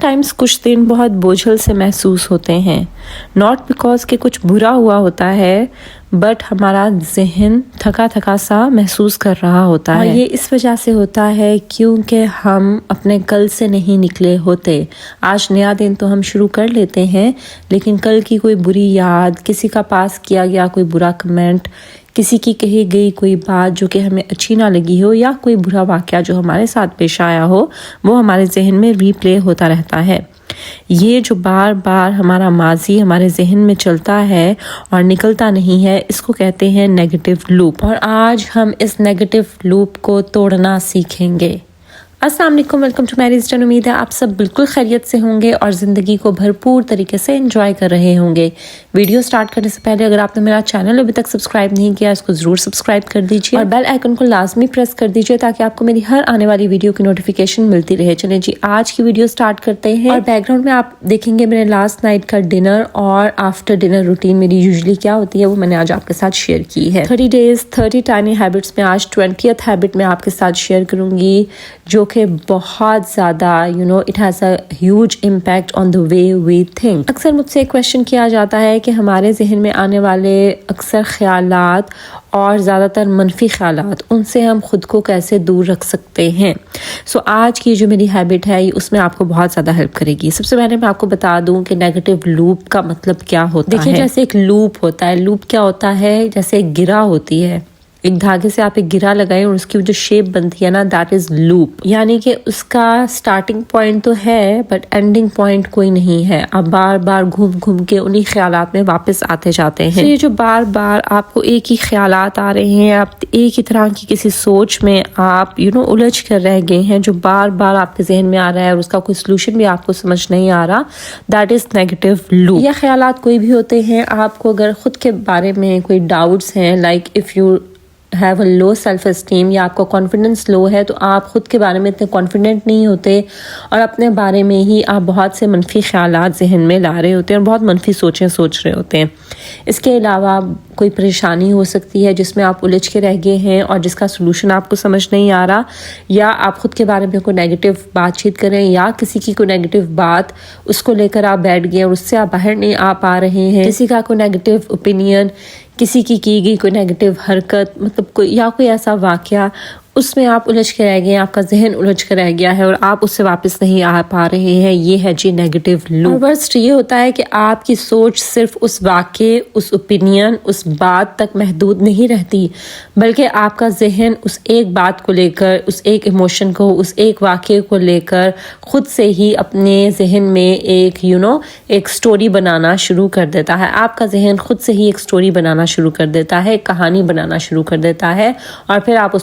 Times کچھ دن بہت بوجھل سے محسوس ہوتے ہیں، ناٹ بیکاز کہ کچھ برا ہوا ہوتا ہے بٹ ہمارا ذہن تھکا تھکا سا محسوس کر رہا ہوتا ہے، اور یہ اس وجہ سے ہوتا ہے کیونکہ ہم اپنے کل سے نہیں نکلے ہوتے۔ آج نیا دن تو ہم شروع کر لیتے ہیں لیکن کل کی کوئی بری یاد، کسی کا پاس کیا گیا کوئی برا کمنٹ، کسی کی کہی گئی کوئی بات جو کہ ہمیں اچھی نہ لگی ہو، یا کوئی برا واقعہ جو ہمارے ساتھ پیش آیا ہو، وہ ہمارے ذہن میں ری پلے ہوتا رہتا ہے۔ یہ جو بار بار ہمارا ماضی ہمارے ذہن میں چلتا ہے اور نکلتا نہیں ہے، اس کو کہتے ہیں نیگیٹو لوپ، اور آج ہم اس نیگیٹو لوپ کو توڑنا سیکھیں گے۔ السلام علیکم، ویلکم ٹو میریز ٹن۔ امید ہے آپ سب بالکل خیریت سے ہوں گے اور زندگی کو بھرپور طریقے سے انجوائے کر رہے ہوں گے۔ ویڈیو سٹارٹ کرنے سے پہلے اگر آپ نے میرا چینل ابھی تک سبسکرائب نہیں کیا، اس کو ضرور سبسکرائب کر دیجیے اور بیل آئیکن کو لازمی پریس کر دیجیے تاکہ آپ کو میری ہر آنے والی ویڈیو کی نوٹیفیکیشن ملتی رہے۔ چلیں جی، آج کی ویڈیو سٹارٹ کرتے ہیں، اور بیک گراؤنڈ میں آپ دیکھیں گے میرے لاسٹ نائٹ کا ڈنر اور آفٹر ڈنر روٹین میری یوزلی کیا ہوتی ہے، وہ میں نے آج آپ کے ساتھ شیئر کی ہے۔ 30 days 30 tiny habits میں آج 20th ہیبٹ میں آپ کے ساتھ شیئر کروں گی، جو کہ بہت زیادہ it has a huge impact on the way we think۔ اکثر مجھ سے ایک کویشچن کیا جاتا ہے کہ ہمارے ذہن میں آنے والے اکثر خیالات اور زیادہ تر منفی خیالات، ان سے ہم خود کو کیسے دور رکھ سکتے ہیں۔ آج کی جو میری ہیبٹ ہے اس میں آپ کو بہت زیادہ ہیلپ کرے گی۔ سب سے پہلے میں آپ کو بتا دوں کہ نیگیٹو لوپ کا مطلب کیا ہوتا ہے۔ دیکھیں، جیسے ایک لوپ ہوتا ہے، لوپ کیا ہوتا ہے؟ جیسے ایک گرہ ہوتی ہے، ایک دھاگے سے آپ ایک گرہ لگائیں اور اس کی جو شیپ بنتی ہے نا، دیٹ از لوپ، یعنی کہ اس کا سٹارٹنگ پوائنٹ تو ہے بٹ اینڈنگ پوائنٹ کوئی نہیں ہے۔ آپ بار بار گھوم گھوم کے انہی خیالات میں واپس آتے جاتے ہیں۔ یہ جو بار بار آپ کو ایک ہی خیالات آ رہے ہیں، آپ ایک ہی طرح کی کسی سوچ میں آپ الجھ کر رہ گئے ہیں، جو بار بار آپ کے ذہن میں آ رہا ہے اور اس کا کوئی سلوشن بھی آپ کو سمجھ نہیں آ رہا، دیٹ از نیگیٹو لوپ۔ یہ خیالات کوئی بھی ہوتے ہیں، آپ کو اگر خود کے بارے میں کوئی ڈاؤٹس ہیں، like if you have a low self esteem, یا آپ کا کانفیڈنس لو ہے، تو آپ خود کے بارے میں اتنے کانفیڈنٹ نہیں ہوتے اور اپنے بارے میں ہی آپ بہت سے منفی خیالات ذہن میں لا رہے ہوتے ہیں اور بہت منفی سوچیں سوچ رہے ہوتے ہیں۔ اس کے علاوہ کوئی پریشانی ہو سکتی ہے جس میں آپ الجھ کے رہ گئے ہیں اور جس کا سلوشن آپ کو سمجھ نہیں آ رہا، یا آپ خود کے بارے میں کوئی نیگیٹو بات چیت کریں یا کسی کی کوئی نیگیٹو بات اس کو لے کر آپ بیٹھ گئے اور اس سے آپ باہر نہیں آ پا رہے ہیں، کسی کا کوئی نیگیٹو اوپینین، کسی کی گئی کوئی نیگیٹو حرکت، مطلب کوئی ایسا واقعہ، اس میں آپ الجھ کے رہ گئے ہیں، آپ کا ذہن الجھ کے رہ گیا ہے اور آپ اس سے واپس نہیں آ پا رہے ہیں، یہ ہے جی نیگیٹو لوپ۔ اور ورسٹ یہ ہوتا ہے کہ آپ کی سوچ صرف اس واقعے، اس اوپینین، اس بات تک محدود نہیں رہتی، بلکہ آپ کا ذہن اس ایک بات کو لے کر، اس ایک ایموشن کو، اس ایک واقعے کو لے کر خود سے ہی اپنے ذہن میں ایک سٹوری بنانا شروع کر دیتا ہے۔ آپ کا ذہن خود سے ہی ایک سٹوری بنانا شروع کر دیتا ہے، ایک کہانی بنانا شروع کر دیتا ہے، اور پھر آپ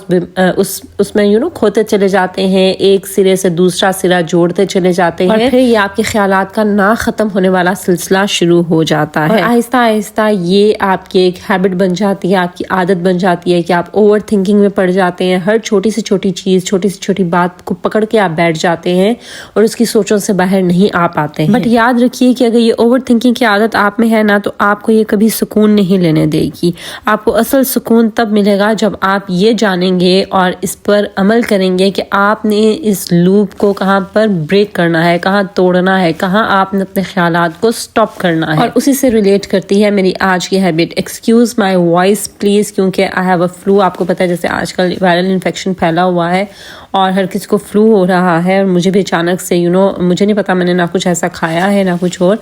اس میں کھوتے چلے جاتے ہیں، ایک سرے سے دوسرا سرا جوڑتے چلے جاتے ہیں، اور پھر یہ آپ کے خیالات کا نہ ختم ہونے والا سلسلہ شروع ہو جاتا ہے، اور آہستہ آہستہ یہ آپ کی ایک ہیبٹ بن جاتی ہے، آپ کی عادت بن جاتی ہے کہ آپ اوور تھنکنگ میں پڑ جاتے ہیں۔ ہر چھوٹی سے چھوٹی چیز، چھوٹی سے چھوٹی بات کو پکڑ کے آپ بیٹھ جاتے ہیں اور اس کی سوچوں سے باہر نہیں آ پاتے ہیں۔ بٹ یاد رکھیے کہ اگر یہ اوور تھنکنگ کی عادت آپ میں ہے نا، تو آپ کو یہ کبھی سکون نہیں لینے دے گی۔ آپ کو اصل سکون تب ملے گا جب آپ یہ جانیں گے اور اس پر عمل کریں گے کہ آپ نے اس لوپ کو کہاں پر بریک کرنا ہے، کہاں توڑنا ہے، کہاں آپ نے اپنے خیالات کو سٹاپ کرنا ہے۔ اور اسی سے ریلیٹ کرتی ہے میری آج کی habit, excuse my voice please, کیونکہ آئی ہیو اے فلو۔ آپ کو پتہ ہے جیسے آج کل وائرل انفیکشن پھیلا ہوا ہے اور ہر کسی کو فلو ہو رہا ہے، اور مجھے بھی اچانک سے مجھے نہیں پتا، میں نے نہ کچھ ایسا کھایا ہے نہ کچھ اور،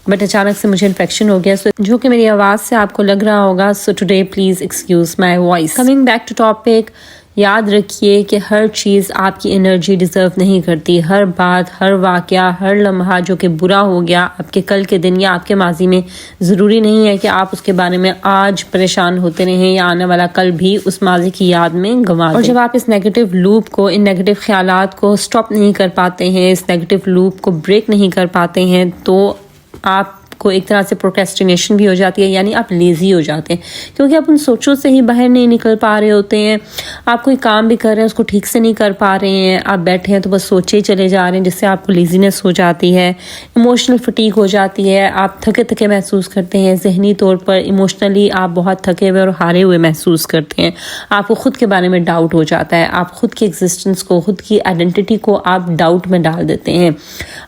بٹ اچانک سے مجھے انفیکشن ہو گیا، جو کہ میری آواز سے آپ کو لگ رہا ہوگا۔ So today please excuse my voice. Coming back to topic, یاد رکھیے کہ ہر چیز آپ کی انرجی ڈیزرو نہیں کرتی۔ ہر بات، ہر واقعہ، ہر لمحہ جو کہ برا ہو گیا آپ کے کل کے دن یا آپ کے ماضی میں، ضروری نہیں ہے کہ آپ اس کے بارے میں آج پریشان ہوتے رہیں یا آنے والا کل بھی اس ماضی کی یاد میں گنوا دیں۔ اور جب آپ اس نیگیٹو لوپ کو، ان نیگیٹو خیالات کو سٹاپ نہیں کر پاتے ہیں، اس نیگیٹو لوپ کو بریک نہیں کر پاتے ہیں، تو آپ کو ایک طرح سے پروکریسٹینیشن بھی ہو جاتی ہے، یعنی آپ لیزی ہو جاتے ہیں کیونکہ آپ ان سوچوں سے ہی باہر نہیں نکل پا رہے ہوتے ہیں. آپ کوئی کام بھی کر رہے ہیں اس کو ٹھیک سے نہیں کر پا رہے ہیں، آپ بیٹھے ہیں تو بس سوچے چلے جا رہے ہیں، جس سے آپ کو لیزینس ہو جاتی ہے، ایموشنل فٹیگ ہو جاتی ہے، آپ تھکے تھکے محسوس کرتے ہیں، ذہنی طور پر ایموشنلی آپ بہت تھکے ہوئے اور ہارے ہوئے محسوس کرتے ہیں. آپ کو خود کے بارے میں ڈاؤٹ ہو جاتا ہے، آپ خود کی ایگزسٹنس کو، خود کی آئیڈینٹی کو آپ ڈاؤٹ میں ڈال دیتے ہیں،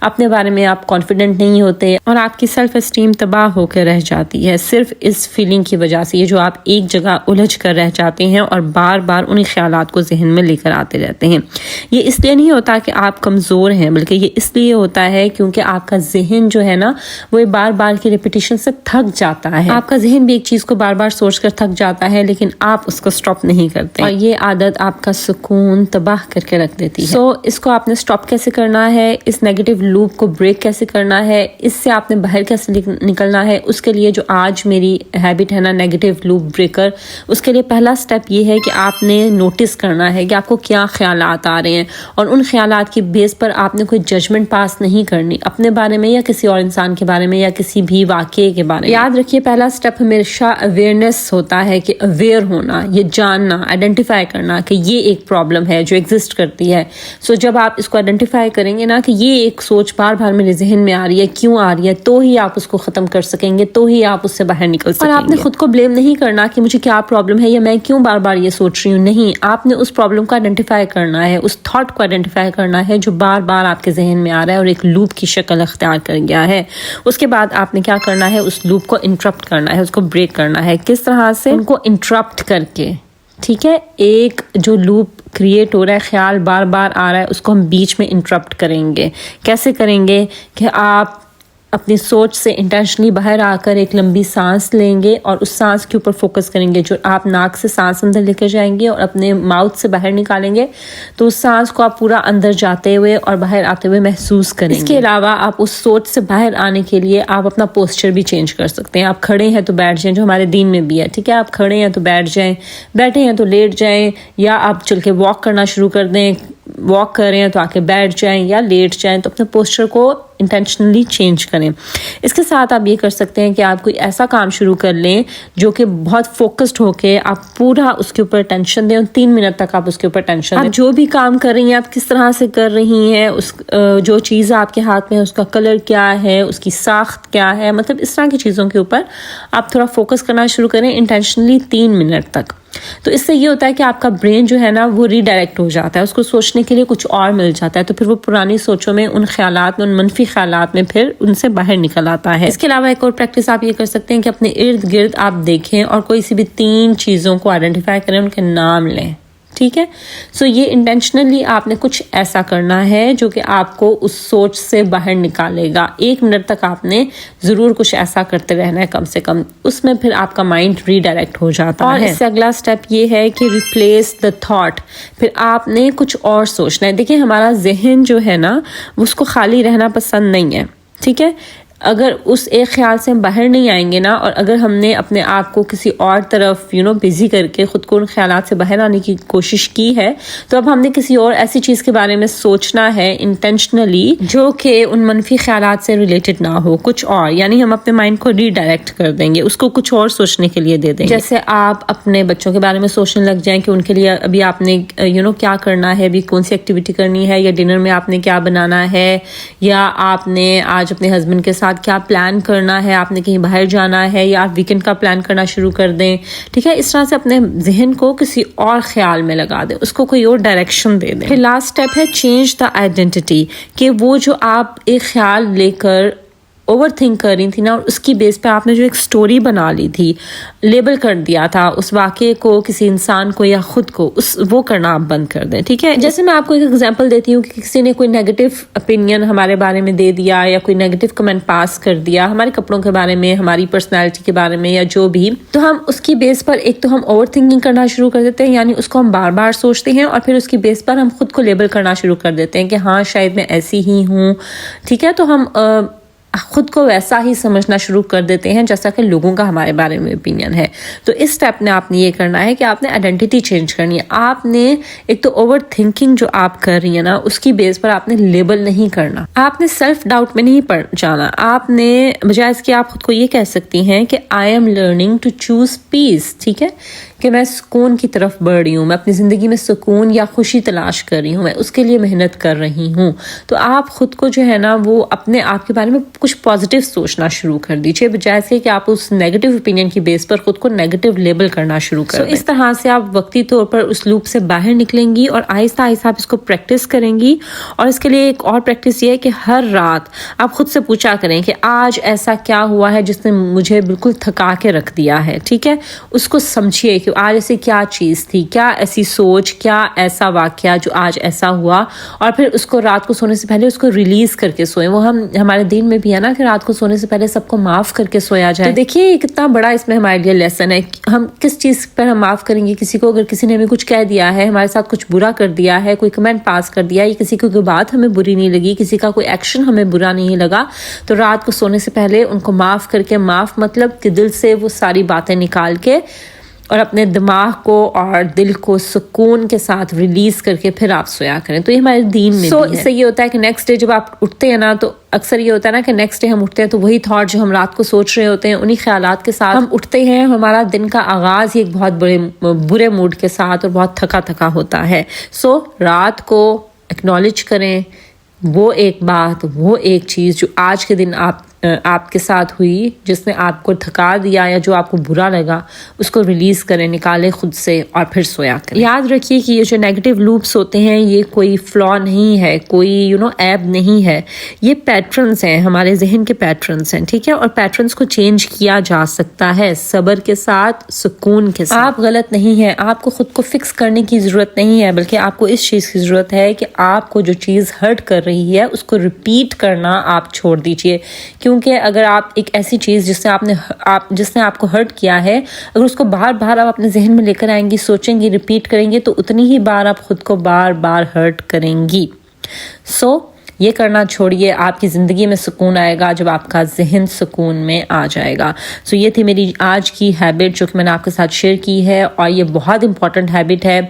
اپنے بارے میں آپ کانفیڈنٹ نہیں ہوتے اور آپ کی سیلف اسٹیم تباہ ہو کے رہ جاتی ہے صرف اس فیلنگ کی وجہ سے، یہ جو آپ ایک جگہ الجھ کر رہ جاتے ہیں اور بار بار انہی خیالات کو ذہن میں لے کر آتے رہتے ہیں. یہ اس لیے نہیں ہوتا کہ آپ کمزور ہیں، بلکہ یہ اس لیے ہوتا ہے کیونکہ آپ کا ذہن جو ہے نا وہ بار بار کی ریپیٹیشن سے تھک جاتا ہے. آپ کا ذہن بھی ایک چیز کو بار بار سوچ کر تھک جاتا ہے لیکن آپ اس کو سٹاپ نہیں کرتے اور یہ عادت آپ کا سکون تباہ کر کے رکھ دیتی ہے. اس کو آپ نے سٹاپ کیسے کرنا ہے، اس نیگیٹو لوپ کو بریک کیسے کرنا ہے، اس سے آپ نے باہر کیسے نکلنا ہے، اس کے لیے جو آج میری ہیبٹ ہے نا نیگیٹو لوپ بریکر، اس کے لیے پہلا سٹیپ یہ ہے کہ آپ نے نوٹس کرنا ہے کہ آپ کو کیا خیالات آ رہے ہیں اور ان خیالات کی بیس پر آپ نے کوئی ججمنٹ پاس نہیں کرنی اپنے بارے میں یا کسی اور انسان کے بارے میں یا کسی بھی واقعے کے بارے میں. یاد رکھیے پہلا سٹیپ ہمیشہ اویئرنیس ہوتا ہے، کہ اویئر ہونا، یہ جاننا، آئیڈینٹیفائی کرنا کہ یہ ایک پرابلم ہے جو ایگزسٹ کرتی ہے. جب آپ اس کو آئیڈینٹیفائی کریں گے نا کہ یہ ایک سوچ بار بار میرے ذہن میں آ رہی ہے، کیوں آ رہی ہے، تو ہی آپ اس کو ختم کر سکیں گے، تو ہی آپ اس سے باہر نکل سکیں گے. اور آپ نے خود کو بلیم نہیں کرنا کہ مجھے کیا پرابلم ہے یا میں کیوں بار بار یہ سوچ رہی ہوں. نہیں، آپ نے اس پرابلم کو آئیڈینٹیفائی کرنا ہے، اس تھاٹ کو آئیڈینٹیفائی کرنا ہے جو بار بار آپ کے ذہن میں آ رہا ہے اور ایک لوپ کی شکل اختیار کر گیا ہے. اس کے بعد آپ نے کیا کرنا ہے، اس لوپ کو انٹرپٹ کرنا ہے، اس کو بریک کرنا ہے. کس طرح سے؟ ان کو انٹرپٹ کر کے. ٹھیک ہے، ایک جو لوپ کریٹ ہو رہا ہے، خیال بار بار آ رہا ہے، اس کو ہم بیچ میں انٹرپٹ کریں گے. کیسے کریں گے کہ آپ اپنی سوچ سے انٹینشنلی باہر آ کر ایک لمبی سانس لیں گے اور اس سانس کے اوپر فوکس کریں گے. جو آپ ناک سے سانس اندر لے کر جائیں گے اور اپنے ماؤتھ سے باہر نکالیں گے تو اس سانس کو آپ پورا اندر جاتے ہوئے اور باہر آتے ہوئے محسوس کریں گے. اس کے علاوہ آپ اس سوچ سے باہر آنے کے لیے آپ اپنا پوسچر بھی چینج کر سکتے ہیں. آپ کھڑے ہیں تو بیٹھ جائیں، جو ہمارے دین میں بھی ہے. ٹھیک ہے، آپ کھڑے ہیں تو بیٹھ جائیں، بیٹھے ہیں تو لیٹ جائیں، یا آپ چل کے واک کرنا شروع کر دیں، واک کر رہے ہیں تو آ کے بیٹھ جائیں یا لیٹ جائیں. تو اپنے پوسچر کو انٹینشنلی چینج کریں. اس کے ساتھ آپ یہ کر سکتے ہیں کہ آپ کوئی ایسا کام شروع کر لیں جو کہ بہت فوکسڈ ہو کے آپ پورا اس کے اوپر ٹینشن دیں اور 3 منٹ تک آپ اس کے اوپر ٹینشن دیں. آپ جو بھی کام کر رہی ہیں آپ کس طرح سے کر رہی ہیں، اس جو چیز آپ کے ہاتھ میں ہے اس کا کلر کیا ہے، اس کی ساخت کیا ہے، مطلب اس طرح کی چیزوں کے اوپر آپ تھوڑا فوکس کرنا شروع کریں انٹینشنلی 3 منٹ تک. تو اس سے یہ ہوتا ہے کہ آپ کا برین جو ہے نا وہ ری ڈائریکٹ ہو جاتا ہے، اس کو سوچنے کے لیے کچھ اور مل جاتا ہے، تو پھر وہ پرانی سوچوں میں، ان خیالات میں، ان منفی خیالات میں پھر ان سے باہر نکل آتا ہے. اس کے علاوہ ایک اور پریکٹس آپ یہ کر سکتے ہیں کہ اپنے ارد گرد آپ دیکھیں اور کوئی سی بھی 3 چیزوں کو آئیڈینٹیفائی کریں، ان کے نام لیں. ٹھیک ہے، یہ انٹینشنلی آپ نے کچھ ایسا کرنا ہے جو کہ آپ کو اس سوچ سے باہر نکالے گا. 1 منٹ تک آپ نے ضرور کچھ ایسا کرتے رہنا ہے کم سے کم، اس میں پھر آپ کا مائنڈ ری ڈائریکٹ ہو جاتا ہے. اور اس سے اگلا سٹیپ یہ ہے کہ ریپلیس دا تھاٹ. پھر آپ نے کچھ اور سوچنا ہے. دیکھیں ہمارا ذہن جو ہے نا اس کو خالی رہنا پسند نہیں ہے. ٹھیک ہے، اگر اس ایک خیال سے ہم باہر نہیں آئیں گے نا، اور اگر ہم نے اپنے آپ کو کسی اور طرف بزی کر کے خود کو ان خیالات سے باہر آنے کی کوشش کی ہے، تو اب ہم نے کسی اور ایسی چیز کے بارے میں سوچنا ہے انٹینشنلی جو کہ ان منفی خیالات سے ریلیٹڈ نہ ہو، کچھ اور. یعنی ہم اپنے مائنڈ کو ری ڈائریکٹ کر دیں گے، اس کو کچھ اور سوچنے کے لیے دے دیں گے. جیسے آپ اپنے بچوں کے بارے میں سوچنے لگ جائیں کہ ان کے لیے ابھی آپ نے کیا کرنا ہے، ابھی کون سی ایکٹیویٹی کرنی ہے، یا ڈنر میں آپ نے کیا بنانا ہے، یا آپ نے آج اپنے ہسبینڈ کے ساتھ کیا پلان کرنا ہے، آپ نے کہیں باہر جانا ہے، یا آپ ویکنڈ کا پلان کرنا شروع کر دیں. ٹھیک ہے، اس طرح سے اپنے ذہن کو کسی اور خیال میں لگا دیں، اس کو کوئی اور ڈائریکشن دے دیں. پھر لاسٹ سٹیپ ہے چینج دا آئیڈینٹی، کہ وہ جو آپ ایک خیال لے کر اوور تھنک کر رہی تھی نا، اور اس کی بیس پہ آپ نے جو ایک سٹوری بنا لی تھی، لیبل کر دیا تھا اس واقعے کو، کسی انسان کو یا خود کو، وہ کرنا آپ بند کر دیں. ٹھیک ہے، جیسے میں آپ کو ایک ایگزامپل دیتی ہوں کہ کسی نے کوئی نیگیٹو اپینین ہمارے بارے میں دے دیا، یا کوئی نیگیٹو کمنٹ پاس کر دیا ہمارے کپڑوں کے بارے میں، ہماری پرسنالٹی کے بارے میں، یا جو بھی، تو ہم اس کی بیس پر ایک تو ہم اوور تھنکنگ کرنا شروع کر دیتے ہیں، یعنی اس کو ہم بار بار سوچتے ہیں، اور پھر اس کی بیس پر ہم خود کو لیبل کرنا شروع کر دیتے ہیں کہ ہاں شاید میں ایسی ہی ہوں. ٹھیک ہے، تو خود کو ویسا ہی سمجھنا شروع کر دیتے ہیں جیسا کہ لوگوں کا ہمارے بارے میں اوپینین ہے. تو اس اسٹیپ میں آپ نے یہ کرنا ہے کہ آپ نے آئیڈینٹی چینج کرنی ہے. آپ نے ایک تو اوور تھنکنگ جو آپ کر رہی ہیں نا اس کی بیس پر آپ نے لیبل نہیں کرنا. آپ نے سیلف ڈاؤٹ میں نہیں پڑ جانا. آپ نے بجائے اس کے آپ خود کو یہ کہہ سکتی ہیں کہ I am learning to choose peace. ٹھیک ہے کہ میں سکون کی طرف بڑھ رہی ہوں, میں اپنی زندگی میں سکون یا خوشی تلاش کر رہی ہوں, میں اس کے لیے محنت کر رہی ہوں. تو آپ خود کو جو ہے نا وہ اپنے آپ کے بارے میں کچھ پازیٹیو سوچنا شروع کر دیجیے بجائے سے کہ آپ اس نیگیٹو اوپینین کی بیس پر خود کو نیگیٹو لیبل کرنا شروع کر دیں. اس طرح سے آپ وقتی طور پر اس لوپ سے باہر نکلیں گی اور آہستہ آہستہ آپ اس کو پریکٹس کریں گی. اور اس کے لیے ایک اور پریکٹس یہ ہے کہ ہر رات آپ خود سے پوچھا کریں کہ آج ایسا کیا ہوا ہے جس نے مجھے بالکل تھکا کے رکھ دیا ہے. ٹھیک ہے, اس کو سمجھیے کہ آج ایسی کیا چیز تھی, کیا ایسی سوچ, کیا ایسا واقعہ جو آج ایسا ہوا, اور پھر اس کو رات کو سونے سے پہلے اس کو ریلیز کر کے سوئیں. وہ ہمارے دین میں بھی ہے نا کہ رات کو سونے سے پہلے سب کو معاف کر کے سویا جائے. تو دیکھیے یہ کتنا بڑا اس میں ہمارے لیے لیسن ہے. ہم کس چیز پر ہم معاف کریں گے کسی کو؟ اگر کسی نے ہمیں کچھ کہہ دیا ہے, ہمارے ساتھ کچھ برا کر دیا ہے, کوئی کمنٹ پاس کر دیا, یا کسی کو کوئی بات ہمیں بری نہیں لگی, کسی کا کوئی ایکشن ہمیں برا نہیں لگا, تو رات کو سونے سے پہلے ان کو معاف کر کے, معاف مطلب کہ دل سے وہ ساری باتیں نکال کے اور اپنے دماغ کو اور دل کو سکون کے ساتھ ریلیز کر کے پھر آپ سویا کریں. تو یہ ہمارے دین میں بھی ہے. اس سے یہ ہوتا ہے کہ نیکسٹ ڈے جب آپ اٹھتے ہیں نا, تو اکثر یہ ہوتا ہے نا کہ نیکسٹ ڈے ہم اٹھتے ہیں تو وہی تھاٹ جو ہم رات کو سوچ رہے ہوتے ہیں انہی خیالات کے ساتھ ہم اٹھتے ہیں. ہمارا دن کا آغاز ہی ایک بہت برے موڈ کے ساتھ اور بہت تھکا تھکا ہوتا ہے. سو رات کو ایکنالج کریں وہ ایک بات, وہ ایک چیز جو آج کے دن آپ کے ساتھ ہوئی, جس نے آپ کو تھکا دیا یا جو آپ کو برا لگا, اس کو ریلیز کریں, نکالیں خود سے اور پھر سویا کریں. یاد رکھیے کہ یہ جو نیگیٹو لوپس ہوتے ہیں یہ کوئی فلا نہیں ہے, کوئی ایب نہیں ہے. یہ پیٹرنز ہیں, ہمارے ذہن کے پیٹرنز ہیں. ٹھیک ہے, اور پیٹرنز کو چینج کیا جا سکتا ہے صبر کے ساتھ, سکون کے ساتھ. آپ غلط نہیں ہیں, آپ کو خود کو فکس کرنے کی ضرورت نہیں ہے, بلکہ آپ کو اس چیز کی ضرورت ہے کہ آپ کو جو چیز ہرٹ کر رہی ہے اس کو ریپیٹ کرنا آپ چھوڑ دیجئے. کیونکہ اگر آپ ایک ایسی چیز جس نے آپ کو ہرٹ کیا ہے, اگر اس کو بار بار آپ اپنے ذہن میں لے کر آئیں گی, سوچیں گی, ریپیٹ کریں گے, تو اتنی ہی بار آپ خود کو بار بار ہرٹ کریں گی. سو یہ کرنا چھوڑیے, آپ کی زندگی میں سکون آئے گا جب آپ کا ذہن سکون میں آ جائے گا. سو یہ تھی میری آج کی ہیبٹ جو کہ میں نے آپ کے ساتھ شیئر کی ہے, اور یہ بہت امپورٹنٹ ہیبٹ ہے.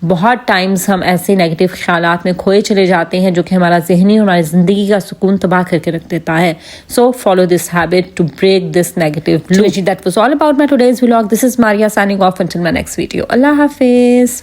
بہت ٹائمز ہم ایسے نیگیٹو خیالات میں کھوئے چلے جاتے ہیں جو کہ ہمارا ذہنی اور ہماری زندگی کا سکون تباہ کر کے رکھ دیتا ہے. So follow this habit to break this negative loop. That was all about my today's vlog. This is Maria signing off until my next video. اللہ حافظ.